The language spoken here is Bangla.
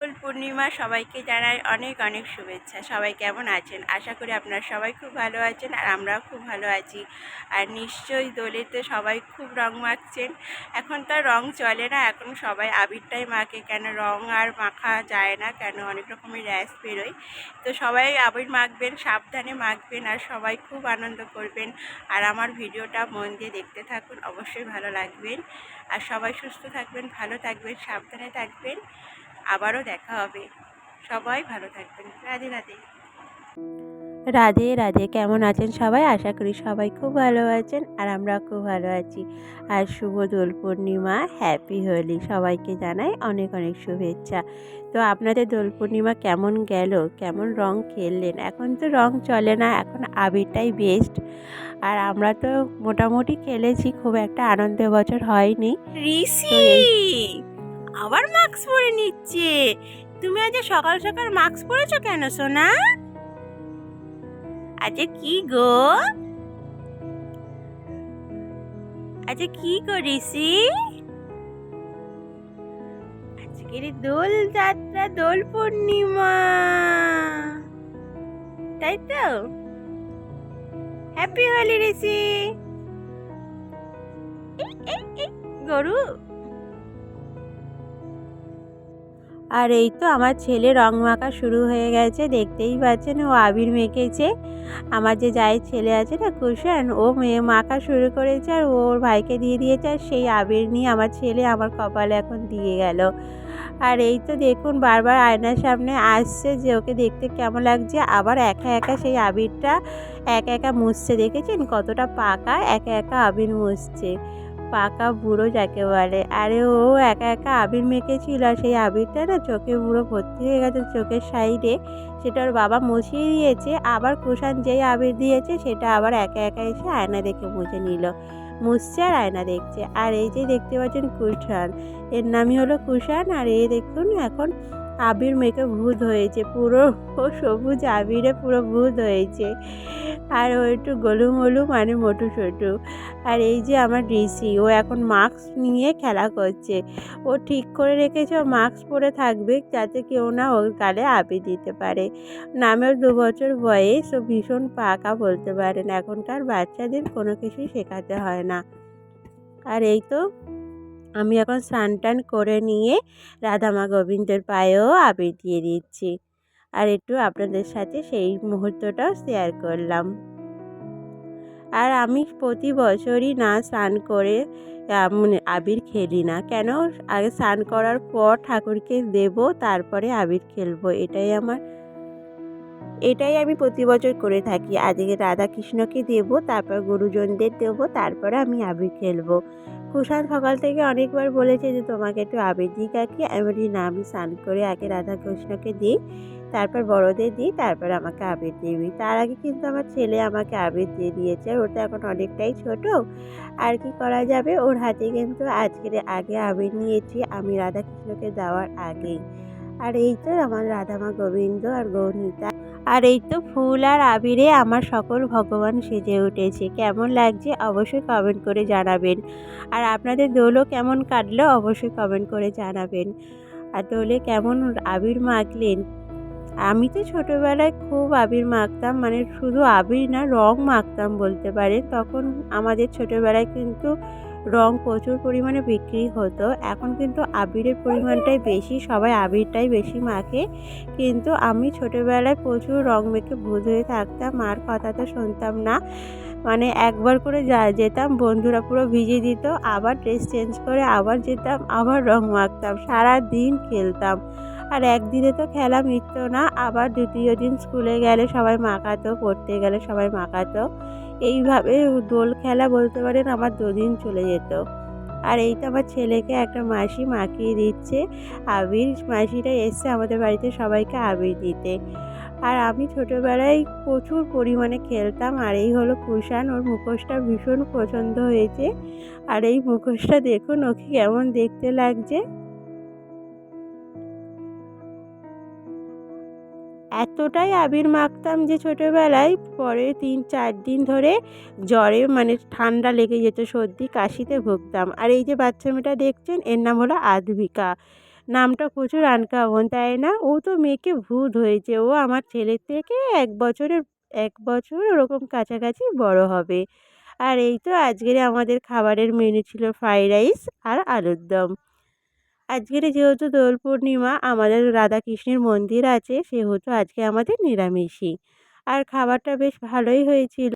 দোল পূর্ণিমা সবাইকে জানাই অনেক অনেক শুভেচ্ছা। সবাই কেমন আছেন? আশা করি আপনারা সবাই খুব ভালো আছেন আর আমরাও খুব ভালো আছি। আর নিশ্চয়ই দোলেতে সবাই খুব রং মাখছেন। এখন তো আর রং চলে না, এখন সবাই আবিরটাই মাখে। কেন রং আর মাখা যায় না, কেন অনেক রকমের র্যাশ বেরোয়। তো সবাই আবির মাখবেন, সাবধানে মাখবেন আর সবাই খুব আনন্দ করবেন। আর আমার ভিডিওটা মন দিয়ে দেখতে থাকুন, অবশ্যই ভালো লাগবেন। আর সবাই সুস্থ থাকবেন, ভালো থাকবেন, সাবধানে থাকবেন। আবারও দেখা হবে। সবাই ভালো থাকবেন। রাধে রাধে। রাধে রাধে। কেমন আছেন সবাই? আশা করি সবাই খুব ভালো আছেন আর আমরা খুব ভালো আছি। আর শুভ দোল পূর্ণিমা, হ্যাপি হোলি সবাইকে জানাই অনেক অনেক শুভেচ্ছা। তো আপনাদের দোল পূর্ণিমা কেমন গেল? কেমন রং খেললেন? এখন তো রং চলে না, এখন আবিরটাই বেস্ট। আর আমরা তো মোটামুটি খেলেছি, খুব একটা আনন্দ বছর হয়নি। তো ঋষি এই আবার মাস্ক পরে নিচ্ছে। তুমি আজ সকাল সকাল মাস্ক পরেছো কেন সোনা? আজ কি গো? আজ কি গো ঋষি? আজকের দোল যাত্রা, দোল পূর্ণিমা, তাই তো? হ্যাপি হোলি ঋষি। গরু। আর এই তো আমার ছেলে রং মাখা শুরু হয়ে গেছে, দেখতেই পাচ্ছেন ও আবির মেখেছে। আমার যে জায়ের ছেলে আছে না কুষাণ, ও মেয়ে মাখা শুরু করেছে আর ওর ভাইকে দিয়ে দিয়েছে, আর সেই আবির নিয়ে আমার ছেলে আমার কপালে এখন দিয়ে গেল। আর এই তো দেখুন বারবার আয়নার সামনে আসছে যে ওকে দেখতে কেমন লাগছে, আবার একা একা সেই আবিরটা একা একা মুছছে। দেখেছেন কতটা পাকা, একা একা আবির মুছছে, পাকা বুড়ো যাকে বলে। আরে ও একা একা আবির মেখেছিল আর সেই আবিরটা না চোখে পুরো ভর্তি হয়ে গেছে, চোখের সাইডে। সেটা ওর বাবা মুছিয়ে দিয়েছে, আবার কুষাণ যেই আবির দিয়েছে সেটা আবার একা একা এসে আয়না দেখে মুছে নিল, মুছছে আর আয়না দেখছে। আর এই যে দেখতে পাচ্ছেন কুষাণ, এর নামই হলো কুষাণ। আর এই দেখুন এখন আবির মেখে ভূত হয়েছে পুরো, ও সবুজ আবিরে পুরো ভূত হয়েছে। আর ও একটু গোলু মোলু মানে মোটু সোটু। আর এই যে আমার ঋষি, ও এখন মাস্ক নিয়ে খেলা করছে। ও ঠিক করে রেখেছে ও মাস্ক পরে থাকবে যাতে কেউ না ওর গালে আবির দিতে পারে। নামেও 2 বছর বয়স, ও ভীষণ পাকা বলতে পারেন। এখনকার বাচ্চাদের কোনো কিছুই শেখাতে হয় না। আর এই তো আমি এখন স্নান টান করে নিয়ে রাধামা গোবিন্দের পায়েও আবির দিয়ে দিচ্ছি। আর একটু আপনাদের সাথে সেই মুহূর্তটাও শেয়ার করলাম। আর আমি প্রতি বছরই না স্নান করে মানে আবির খেলি না, কেন আগে স্নান করার পর ঠাকুরকে দেব, তারপরে আবির খেলবো। এটাই আমি প্রতি বছর করে থাকি। আজকে রাধা কৃষ্ণকে দেব, তারপর গুরুজনদের দেবো, তারপরে আমি আবির খেলবো। কুষাণ সকাল থেকে অনেকবার বলেছে যে তোমাকে একটু আবির দিই কাকি। আমি বলি না, আমি স্নান করে আগে রাধা কৃষ্ণকে দিই, তারপর বড়দের দিই, তারপর আমাকে আবির দিবি। তার আগে কিন্তু আমার ছেলে আমাকে আবির দিয়ে দিয়েছে। ওর তো এখন অনেকটাই ছোট, আর কি করা যাবে। ওর হাতে কিন্তু আজকের আগে আবির নিয়েছি আমি রাধা কৃষ্ণকে দেওয়ার আগেই। আর এই তো আমার রাধামা গোবিন্দ আর গৌরনীতা। আর এই তো ফুল আর আবিরে আমার সকল ভগবান সেজে উঠেছে। কেমন লাগছে অবশ্যই কমেন্ট করে জানাবেন। আর আপনাদের দোলও কেমন কাটলো অবশ্যই কমেন্ট করে জানাবেন। আর দোলে কেমন আবির মাখলেন? আমি তো ছোটোবেলায় খুব আবির মাখতাম, মানে শুধু আবির না, রং মাখতাম বলতে পারেন। তখন আমাদের ছোটোবেলায় কিন্তু রং প্রচুর পরিমাণে বিক্রি হতো। এখন কিন্তু আবিরের পরিমাণটাই বেশি, সবাই আবিরটাই বেশি মাখে। কিন্তু আমি ছোটোবেলায় প্রচুর রং মেখে ভূত হয়ে থাকতাম, মার কথা তো শুনতাম না। মানে একবার করে যেতাম, বন্ধুরা পুরো ভিজিয়ে দিত, আবার ড্রেস চেঞ্জ করে আবার যেতাম, আবার রং মাখতাম, সারা দিন খেলতাম। আর একদিনে তো খেলা মিটতো না, আবার দ্বিতীয় দিন স্কুলে গেলে সবাই মাখাতো, পড়তে গেলে সবাই মাখাতো। এইভাবে দোল খেলা বলতে পারেন আমার 2 দিন চলে যেত। আর এই তো আমার ছেলেকে একটা মাসি মাখিয়ে দিচ্ছে আবির। মাসিটা এসছে আমাদের বাড়িতে সবাইকে আবির দিতে। আর আমি ছোটোবেলায় প্রচুর পরিমাণে খেলতাম। আর এই হলো কুষাণ, ওর মুখোশটা ভীষণ পছন্দ হয়েছে। আর এই মুখোশটা দেখুন ওকে কেমন দেখতে লাগছে। এতটাই আবির মাখতাম যে ছোটোবেলায় পরে 3-4 দিন ধরে জ্বরে মানে ঠান্ডা লেগে যেত, সর্দি কাশিতে ভুগতাম। আর এই যে বাচ্চা মেয়েটা দেখছেন, এর নাম হলো আদ্বিকা। নামটা প্রচুর আনকমন, তাই না? ও তো মেয়েকে ভূত হয়েছে। ও আমার ছেলের থেকে ১ বছর ওরকম কাছাকাছি বড় হবে। আর এই তো আজকের আমাদের খাবারের মেনু ছিল ফ্রাইড রাইস আর আলুর দম। আজকের যেহেতু দোল পূর্ণিমা, আমাদের রাধাকৃষ্ণের মন্দির আছে, সেহেতু আজকে আমাদের নিরামিষই। আর খাবারটা বেশ ভালোই হয়েছিল।